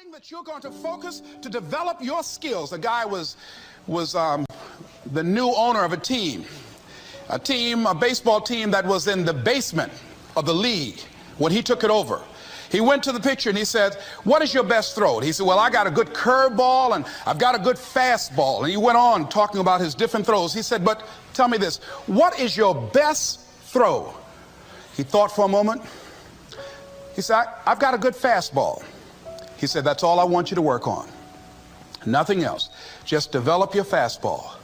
deciding that you're going to focus to develop your skills. The guy was the new owner of a baseball team that was in the basement of the league when he took it over. He went to the pitcher and he said, "What is your best throw?" He said, "Well, I got a good curveball and I've got a good fastball." And he went on talking about his different throws. He said, "But tell me this, what is your best throw?" He thought for a moment. He said, "I've got a good fastball." He said, "That's all I want you to work on. Nothing else. Just develop your fastball."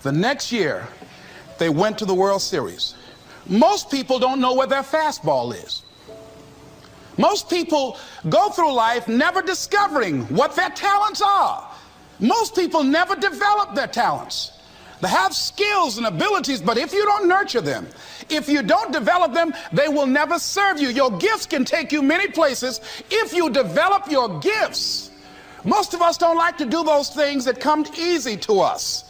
The next year, they went to the World Series. Most people don't know where their fastball is. Most people go through life never discovering what their talents are. Most people never develop their talents. They have skills and abilities, but if you don't nurture them, if you don't develop them, they will never serve you. Your gifts can take you many places if you develop your gifts. Most of us don't like to do those things that come easy to us.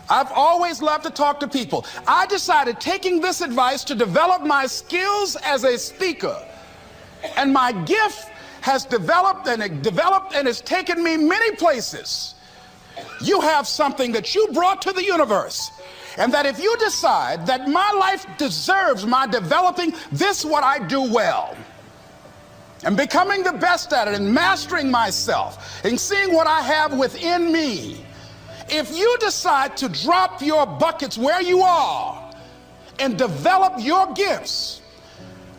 I've always loved to talk to people. I decided, taking this advice, to develop my skills as a speaker. And my gift has developed and it's taken me many places. You have something that you brought to the universe, and that if you decide that my life deserves my developing this, what I do well, and becoming the best at it, and mastering myself, and seeing what I have within me, if you decide to drop your buckets where you are and develop your gifts,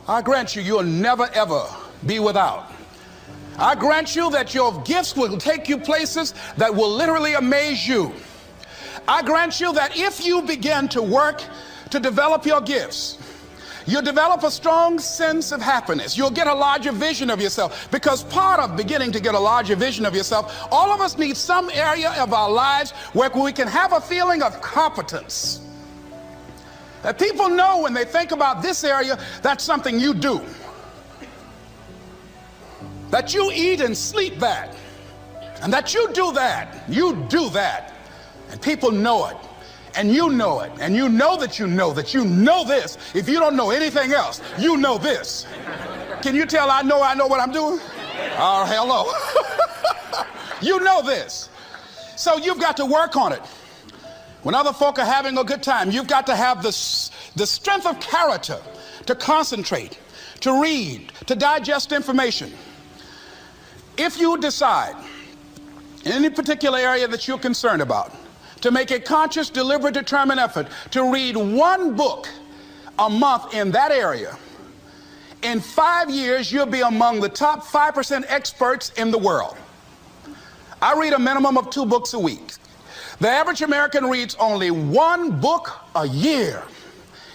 I grant you, you'll never ever be without. I grant you that your gifts will take you places that will literally amaze you. I grant you that if you begin to work to develop your gifts, you'll develop a strong sense of happiness. You'll get a larger vision of yourself, because part of beginning to get a larger vision of yourself, all of us need some area of our lives where we can have a feeling of competence. That people know when they think about this area, that's something you do. That you eat and sleep that. And that you do that. You do that. And people know it. And you know it. And you know that you know this. If you don't know anything else, you know this. Can you tell I know what I'm doing? Oh, hello. You know this. So you've got to work on it. When other folk are having a good time, you've got to have the strength of character to concentrate, to read, to digest information. If you decide in any particular area that you're concerned about to make a conscious, deliberate, determined effort to read one book a month in that area, in 5 years, you'll be among the top 5% experts in the world. I read a minimum of 2 books a week. The average American reads only 1 book a year.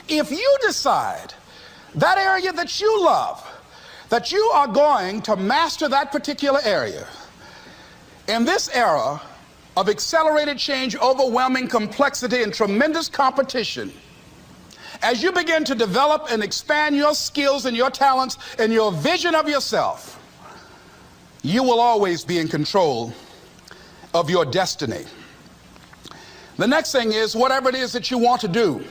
If you decide that area that you love, that you are going to master that particular area, in this era of accelerated change, overwhelming complexity, and tremendous competition, as you begin to develop and expand your skills and your talents and your vision of yourself, you will always be in control of your destiny. The next thing is, whatever it is that you want to do,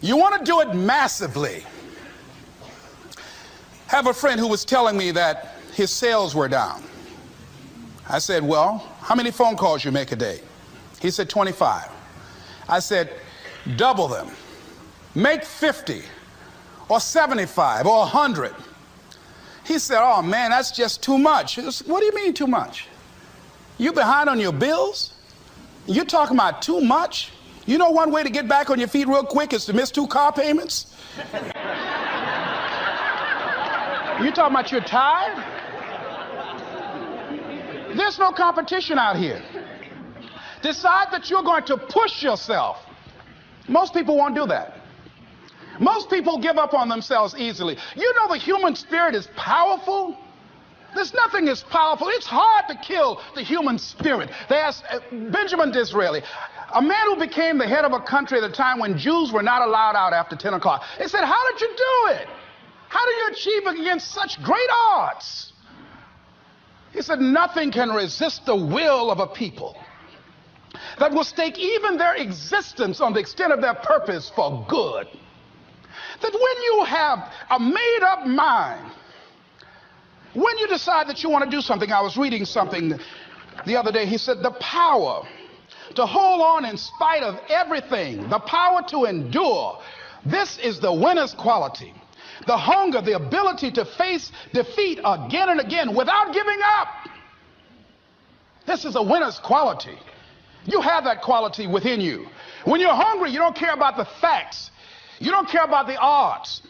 you want to do it massively. I have a friend who was telling me that his sales were down. I said, "Well, how many phone calls you make a day?" He said, 25. I said, "Double them. Make 50 or 75 or 100. He said, "Oh man, that's just too much." I said, "What do you mean too much? You behind on your bills? You're talking about too much? You know one way to get back on your feet real quick is to miss 2 car payments? You talking about you're tired? There's no competition out here. Decide that you're going to push yourself. Most people won't do that. Most people give up on themselves easily. You know the human spirit is powerful. There's nothing as powerful. It's hard to kill the human spirit. They asked Benjamin Disraeli, a man who became the head of a country at a time when Jews were not allowed out after 10 o'clock. They said, "How did you do it? How do you achieve it against such great odds?" He said, "Nothing can resist the will of a people that will stake even their existence on the extent of their purpose for good. That when you have a made-up mind When you decide that you want to do something, I was reading something the other day. He said the power to hold on in spite of everything, the power to endure, this is the winner's quality. The hunger, the ability to face defeat again and again without giving up. This is a winner's quality. You have that quality within you. When you're hungry, you don't care about the facts. You don't care about the odds.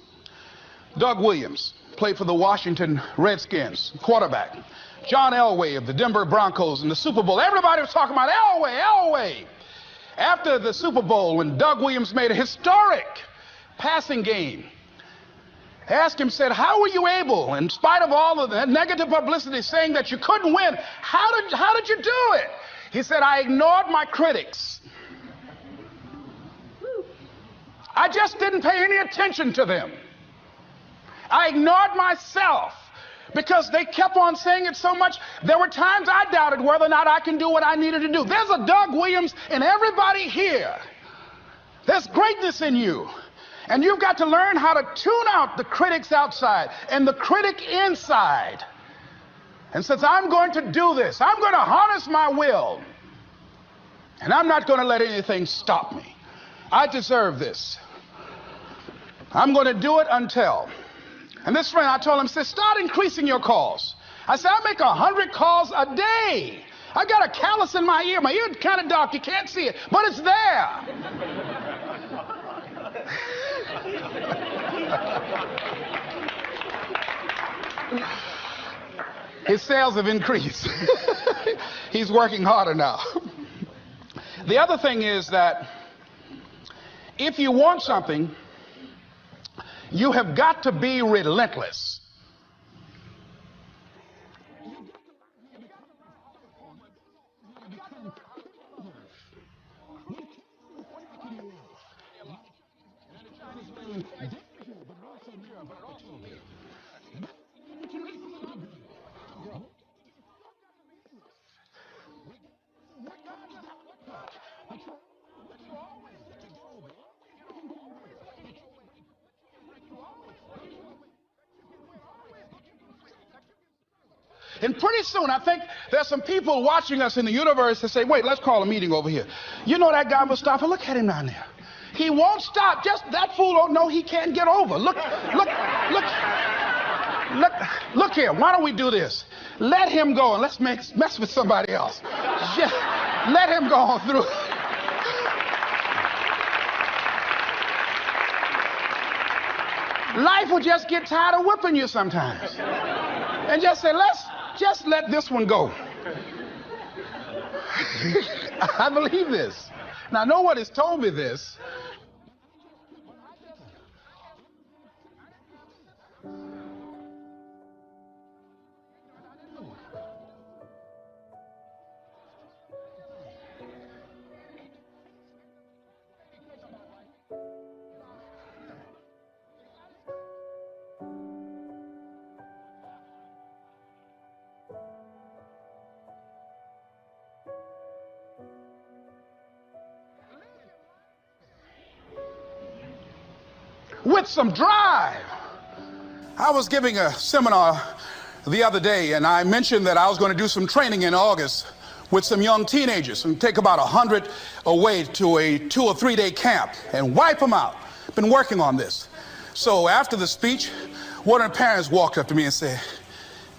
Doug Williams played for the Washington Redskins, quarterback. John Elway of the Denver Broncos in the Super Bowl. Everybody was talking about Elway. After the Super Bowl, when Doug Williams made a historic passing game, asked him, said, how were you able, in spite of all of the negative publicity saying that you couldn't win, how did you do it? He said, I ignored my critics. I just didn't pay any attention to them. I ignored myself because they kept on saying it so much. There were times I doubted whether or not I can do what I needed to do. There's a Doug Williams in everybody here. There's greatness in you. And you've got to learn how to tune out the critics outside and the critic inside. And since I'm going to do this, I'm going to harness my will. And I'm not going to let anything stop me. I deserve this. I'm going to do it until. And this friend, I told him, said, start increasing your calls. I said, I make 100 calls a day. I got a callus in my ear. My ear's kind of dark. You can't see it, but it's there. His sales have increased. He's working harder now. The other thing is that if you want something, you have got to be relentless. And pretty soon, I think there's some people watching us in the universe that say, wait, let's call a meeting over here. You know that guy Mustafa? Look at him down there. He won't stop. Just that fool don't know he can't get over. Look here. Why don't we do this? Let him go and let's mess with somebody else. Just let him go on through. Life will just get tired of whipping you sometimes. And just say, just let this one go. I believe this. Now, no one has told me this. With some drive. I was giving a seminar the other day, and I mentioned that I was going to do some training in August with some young teenagers and take about 100 away to a 2 or 3 day camp and wipe them out. Been working on this. So after the speech, one of the parents walked up to me and said,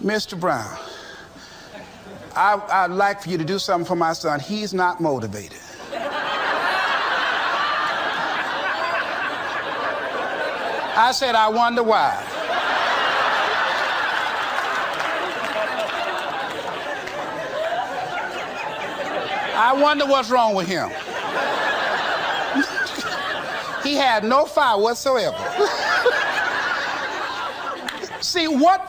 Mr. Brown, I'd like for you to do something for my son. He's not motivated. I said, I wonder why. I wonder what's wrong with him. He had no fire whatsoever. See, what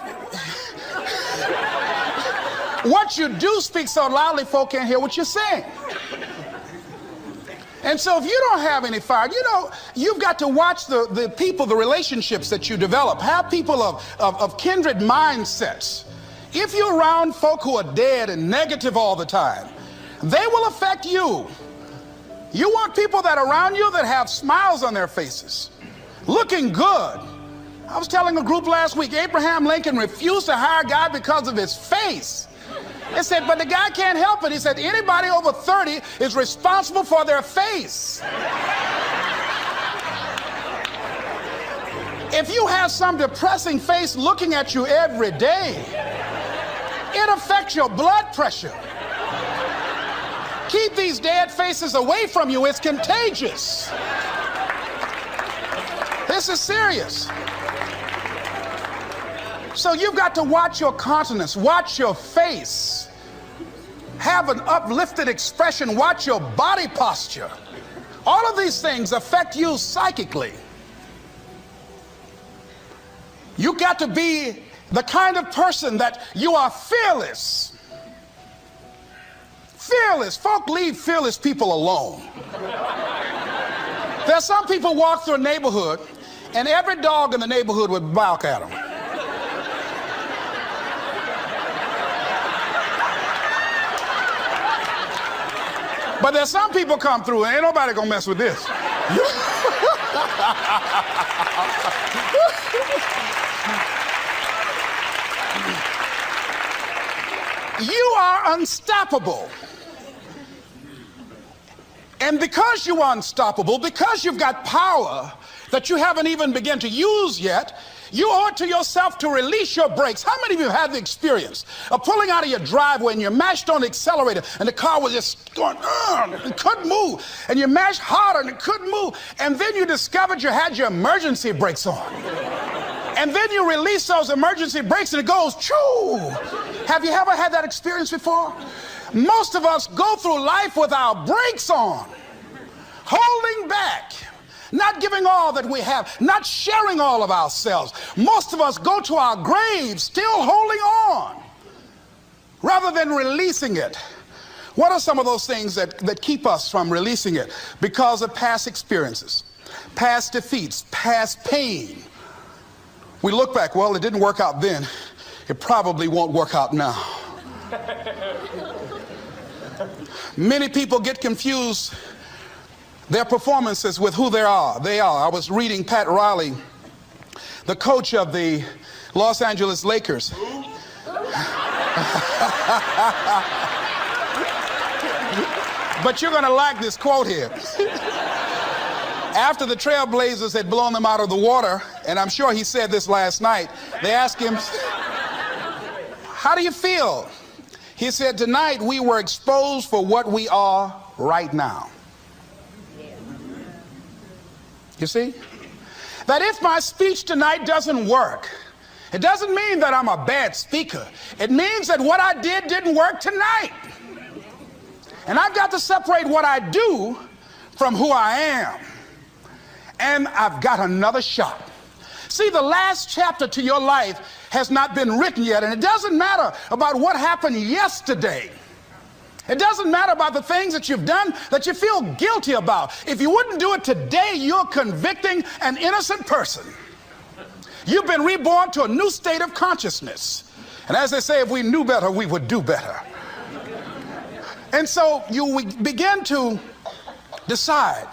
you do speak so loudly, folk can't hear what you're saying. And so if you don't have any fire, you've got to watch the people, the relationships that you develop. Have people of kindred mindsets. If you're around folk who are dead and negative all the time, they will affect you. You want people that are around you that have smiles on their faces, looking good. I was telling a group last week, Abraham Lincoln refused to hire a guy because of his face. They said, but the guy can't help it. He said, anybody over 30 is responsible for their face. If you have some depressing face looking at you every day, it affects your blood pressure. Keep these dead faces away from you. It's contagious. This is serious. So you've got to watch your countenance, watch your face, have an uplifted expression, watch your body posture. All of these things affect you psychically. You got to be the kind of person that you are fearless. Fearless. Folk leave fearless people alone. There's some people walk through a neighborhood and every dog in the neighborhood would bark at them. But there's some people come through and ain't nobody gonna mess with this. You are unstoppable. And because you are unstoppable, because you've got power that you haven't even begun to use yet, you owe it to yourself to release your brakes. How many of you have the experience of pulling out of your driveway and you mashed on the accelerator and the car was just going, and couldn't move, and you mashed harder and it couldn't move, and then you discovered you had your emergency brakes on. And then you release those emergency brakes and it goes, choo! Have you ever had that experience before? Most of us go through life with our brakes on, holding back, not giving all that we have, not sharing all of ourselves. Most of us go to our graves still holding on rather than releasing it. What are some of those things that keep us from releasing it? Because of past experiences, past defeats, past pain. We look back, well, it didn't work out then. It probably won't work out now. Many people get confused their performances with who they are. I was reading Pat Riley, the coach of the Los Angeles Lakers. But you're going to like this quote here. After the Trailblazers had blown them out of the water, and I'm sure he said this last night, they asked him, how do you feel? He said, tonight we were exposed for what we are right now. You see? That if my speech tonight doesn't work, it doesn't mean that I'm a bad speaker. It means that what I did didn't work tonight. And I've got to separate what I do from who I am. And I've got another shot. See, the last chapter to your life has not been written yet, and it doesn't matter about what happened yesterday. It doesn't matter about the things that you've done that you feel guilty about. If you wouldn't do it today, you're convicting an innocent person. You've been reborn to a new state of consciousness. And as they say, if we knew better, we would do better. And so you begin to decide,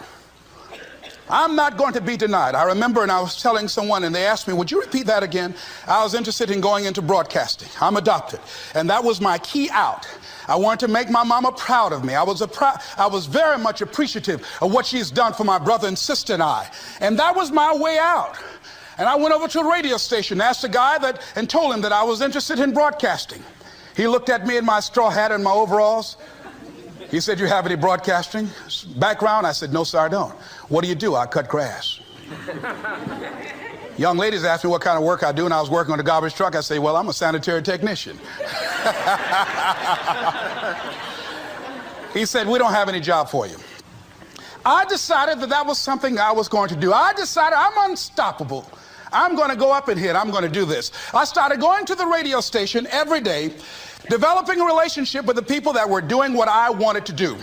I'm not going to be denied. I remember, and I was telling someone, and they asked me, would you repeat that again? I was interested in going into broadcasting. I'm adopted. And that was my key out. I wanted to make my mama proud of me. I was very much appreciative of what she's done for my brother and sister and I. And that was my way out. And I went over to a radio station, asked a guy and told him that I was interested in broadcasting. He looked at me in my straw hat and my overalls. He said, you have any broadcasting background? I said, no, sir, I don't. What do you do? I cut grass. Young ladies asked me what kind of work I do, and I was working on a garbage truck. I say, well, I'm a sanitary technician. He said, we don't have any job for you. I decided that was something I was going to do. I decided I'm unstoppable. I'm going to go up in here and I'm going to do this. I started going to the radio station every day, developing a relationship with the people that were doing what I wanted to do.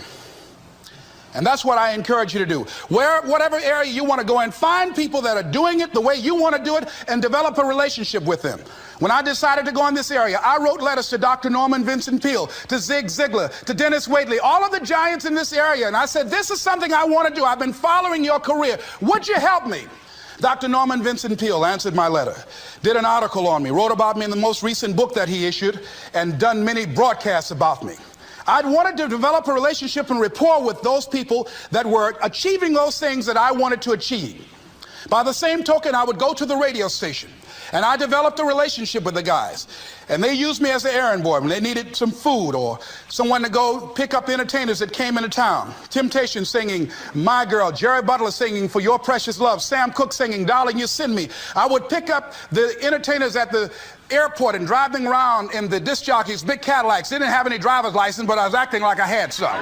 And that's what I encourage you to do. Whatever area you want to go in, find people that are doing it the way you want to do it and develop a relationship with them. When I decided to go in this area, I wrote letters to Dr. Norman Vincent Peale, to Zig Ziglar, to Dennis Waitley, all of the giants in this area. And I said, this is something I want to do. I've been following your career. Would you help me? Dr. Norman Vincent Peale answered my letter, did an article on me, wrote about me in the most recent book that he issued, and done many broadcasts about me. I'd wanted to develop a relationship and rapport with those people that were achieving those things that I wanted to achieve. By the same token, I would go to the radio station, and I developed a relationship with the guys. And they used me as an errand boy when they needed some food or someone to go pick up entertainers that came into town. Temptation singing My Girl, Jerry Butler singing For Your Precious Love, Sam Cooke singing Darling You Send Me. I would pick up the entertainers at the airport and drive them around in the disc jockeys, big Cadillacs. They didn't have any driver's license, but I was acting like I had some.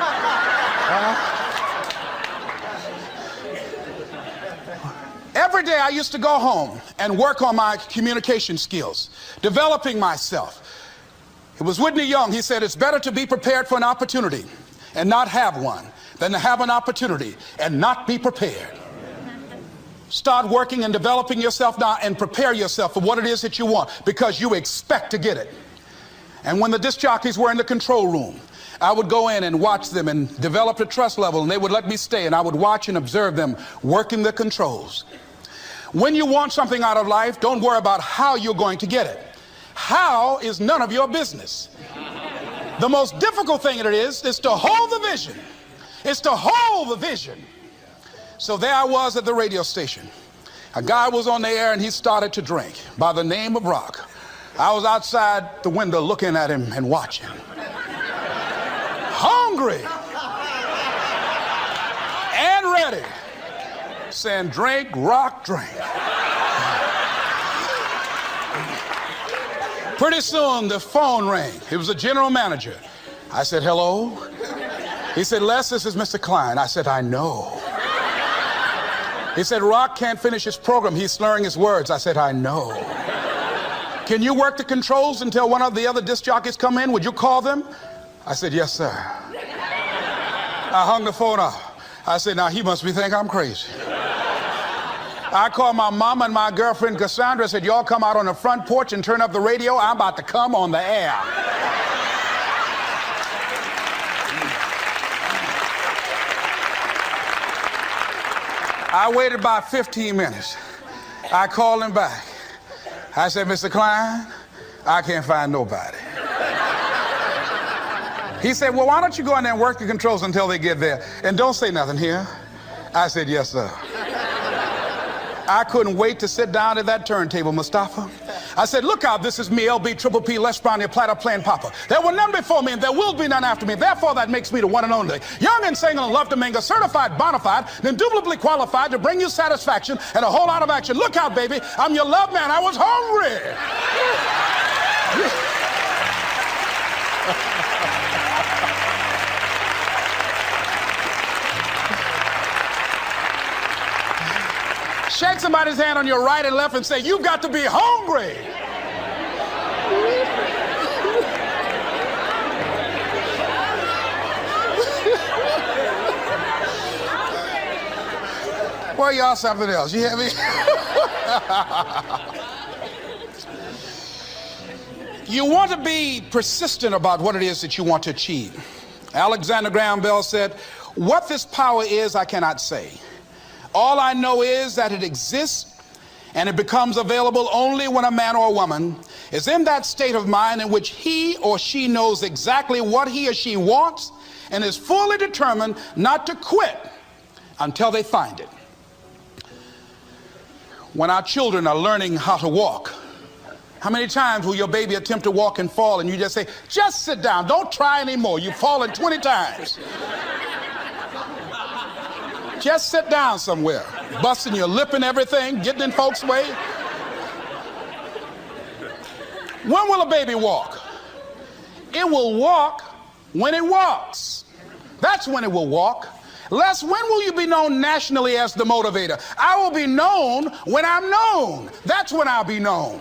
Every day I used to go home and work on my communication skills, developing myself. It was Whitney Young. He said, it's better to be prepared for an opportunity and not have one than to have an opportunity and not be prepared. Start working and developing yourself now and prepare yourself for what it is that you want, because you expect to get it. And when the disc jockeys were in the control room, I would go in and watch them and develop a trust level, and they would let me stay, and I would watch and observe them working the controls. When you want something out of life, don't worry about how you're going to get it. How is none of your business. The most difficult thing it is to hold the vision. It's to hold the vision. So there I was at the radio station. A guy was on the air and he started to drink by the name of Rock. I was outside the window looking at him and watching. Hungry and ready, saying, drink, Rock, drink. Pretty soon the phone rang. It was the general manager. I said, hello. He said, Les, this is Mr. Klein. I said, I know. He said, Rock can't finish his program. He's slurring his words. I said, I know. Can you work the controls until one of the other disc jockeys come in? Would you call them? I said, yes, sir. I hung the phone up. I said, now he must be thinking I'm crazy. I called my mom and my girlfriend Cassandra. Said, y'all come out on the front porch and turn up the radio. I'm about to come on the air. I waited about 15 minutes. I called him back. I said, Mr. Klein, I can't find nobody. He said, well, why don't you go in there and work the controls until they get there? And don't say nothing here. I said, yes, sir. I couldn't wait to sit down at that turntable, Mustafa. I said, look out, this is me, LB, Triple P, Les Brown, your platter playing Papa. There were none before me, and there will be none after me. Therefore, that makes me the one and only. Young and single and love to mingle, certified, bona fide, indubitably qualified to bring you satisfaction and a whole lot of action. Look out, baby, I'm your love man. I was hungry. Shake somebody's hand on your right and left and say, you've got to be hungry. Well, y'all something else. You hear me? You want to be persistent about what it is that you want to achieve. Alexander Graham Bell said, what this power is, I cannot say. All I know is that it exists, and it becomes available only when a man or a woman is in that state of mind in which he or she knows exactly what he or she wants and is fully determined not to quit until they find it. When our children are learning how to walk, how many times will your baby attempt to walk and fall and you just say, just sit down, don't try anymore, you've fallen 20 times. Just sit down somewhere, busting your lip and everything, getting in folks' way. When will a baby walk? It will walk when it walks. That's when it will walk. Les, when will you be known nationally as the motivator? I will be known when I'm known. That's when I'll be known.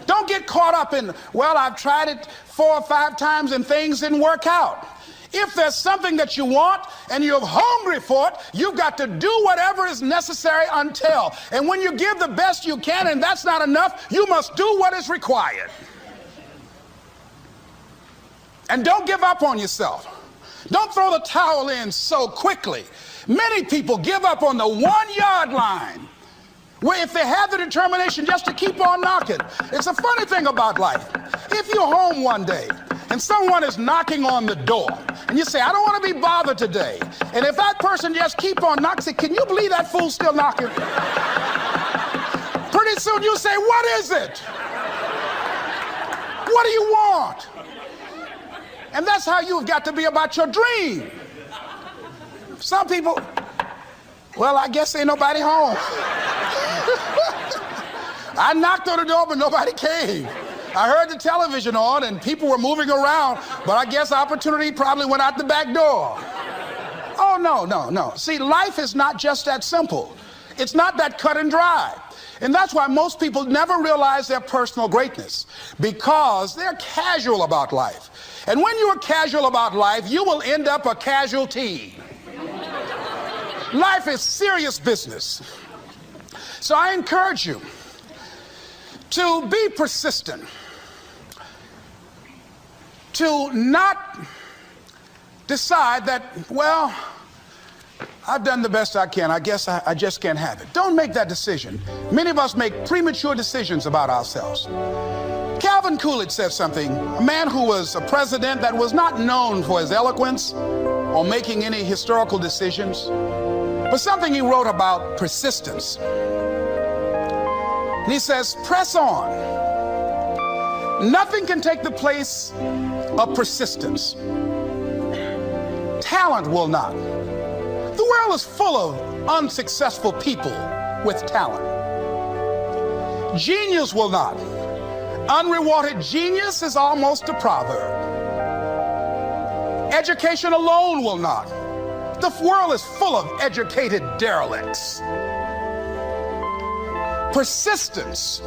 Don't get caught up in, well, I've tried it 4 or 5 times and things didn't work out. If there's something that you want and you're hungry for it, you've got to do whatever is necessary until. And when you give the best you can and that's not enough, you must do what is required. And don't give up on yourself. Don't throw the towel in so quickly. Many people give up on the 1-yard line, where if they have the determination just to keep on knocking. It's a funny thing about life. If you're home one day and someone is knocking on the door and you say, I don't want to be bothered today, and if that person just keep on knocking, say, can you believe that fool's still knocking? Pretty soon you say, what is it? What do you want? And that's how you've got to be about your dream. Some people, well, I guess ain't nobody home. I knocked on the door, but nobody came. I heard the television on and people were moving around, but I guess opportunity probably went out the back door. Oh, no. See, life is not just that simple. It's not that cut and dry. And that's why most people never realize their personal greatness, because they're casual about life. And when you're casual about life, you will end up a casualty. Life is serious business. So I encourage you to be persistent, to not decide that, well, I've done the best I can. I guess I just can't have it. Don't make that decision. Many of us make premature decisions about ourselves. Calvin Coolidge said something, a man who was a president that was not known for his eloquence or making any historical decisions, but something he wrote about persistence. And he says, press on. Nothing can take the place of persistence. Talent will not. The world is full of unsuccessful people with talent. Genius will not. Unrewarded genius is almost a proverb. Education alone will not. The world is full of educated derelicts. Persistence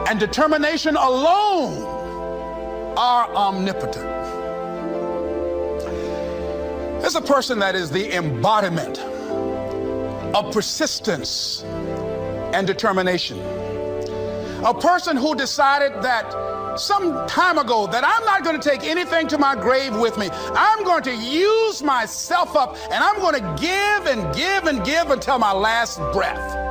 and determination alone are omnipotent. There's a person that is the embodiment of persistence and determination. A person who decided that some time ago that I'm not going to take anything to my grave with me. I'm going to use myself up, and I'm going to give and give and give until my last breath.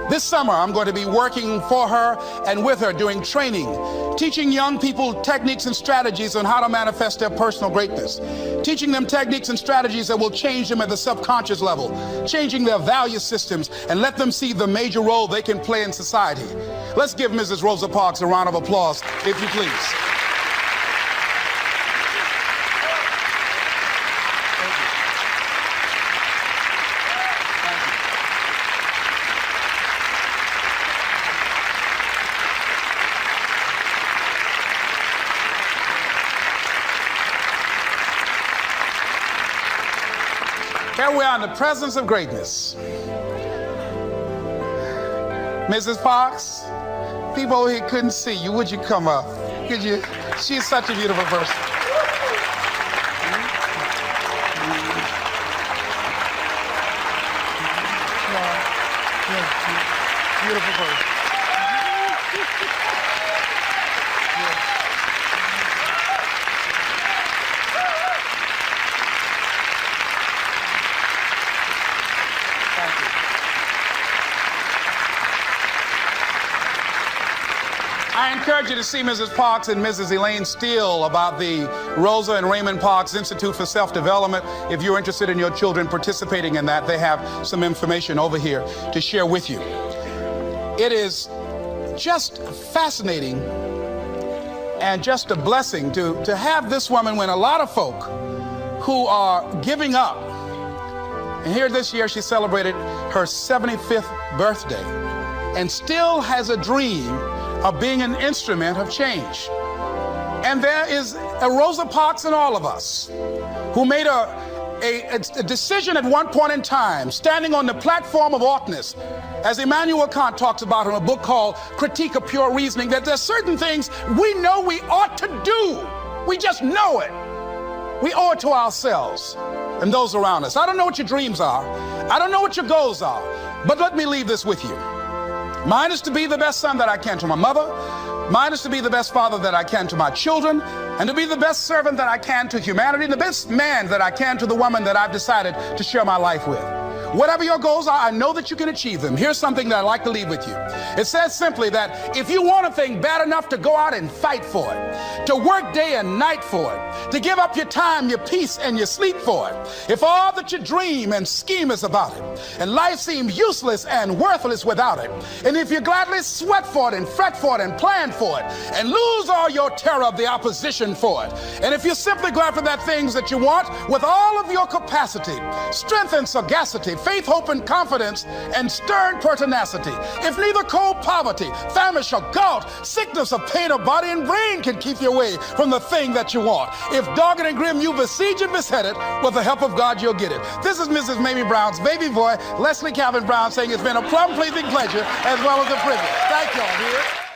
This summer, I'm going to be working for her and with her doing training, teaching young people techniques and strategies on how to manifest their personal greatness, teaching them techniques and strategies that will change them at the subconscious level, changing their value systems, and let them see the major role they can play in society. Let's give Mrs. Rosa Parks a round of applause, if you please. Here we are in the presence of greatness. Mrs. Parks, people over here couldn't see you. Would you come up? Could you? She's such a beautiful person. Beautiful person. I encourage you to see Mrs. Parks and Mrs. Elaine Steele about the Rosa and Raymond Parks Institute for Self-Development. If you're interested in your children participating in that, they have some information over here to share with you. It is just fascinating and just a blessing to have this woman when a lot of folk who are giving up. And here this year she celebrated her 75th birthday and still has a dream of being an instrument of change. And there is a Rosa Parks in all of us who made a decision at one point in time, standing on the platform of oughtness, as Immanuel Kant talks about in a book called Critique of Pure Reasoning, that there's certain things we know we ought to do. We just know it. We owe it to ourselves and those around us. I don't know what your dreams are. I don't know what your goals are. But let me leave this with you. Mine is to be the best son that I can to my mother. Mine is to be the best father that I can to my children. and to be the best servant that I can to humanity, and the best man that I can to the woman that I've decided to share my life with. Whatever your goals are, I know that you can achieve them. Here's something that I'd like to leave with you. It says simply that if you want a thing bad enough to go out and fight for it, to work day and night for it, to give up your time, your peace, and your sleep for it, if all that you dream and scheme is about it, and life seems useless and worthless without it, and if you gladly sweat for it and fret for it and plan for it, and lose all your terror of the opposition for it, and if you simply go after that things that you want with all of your capacity, strength and sagacity, faith, hope, and confidence, and stern pertinacity, if neither cold poverty, famish, or gout, sickness or pain of body and brain can keep you away from the thing that you want, if dogged and grim you besiege and beset it, with the help of God you'll get it. This is Mrs. Mamie Brown's baby boy, Leslie Calvin Brown, saying it's been a plum-pleasing pleasure as well as a privilege. Thank y'all, dear.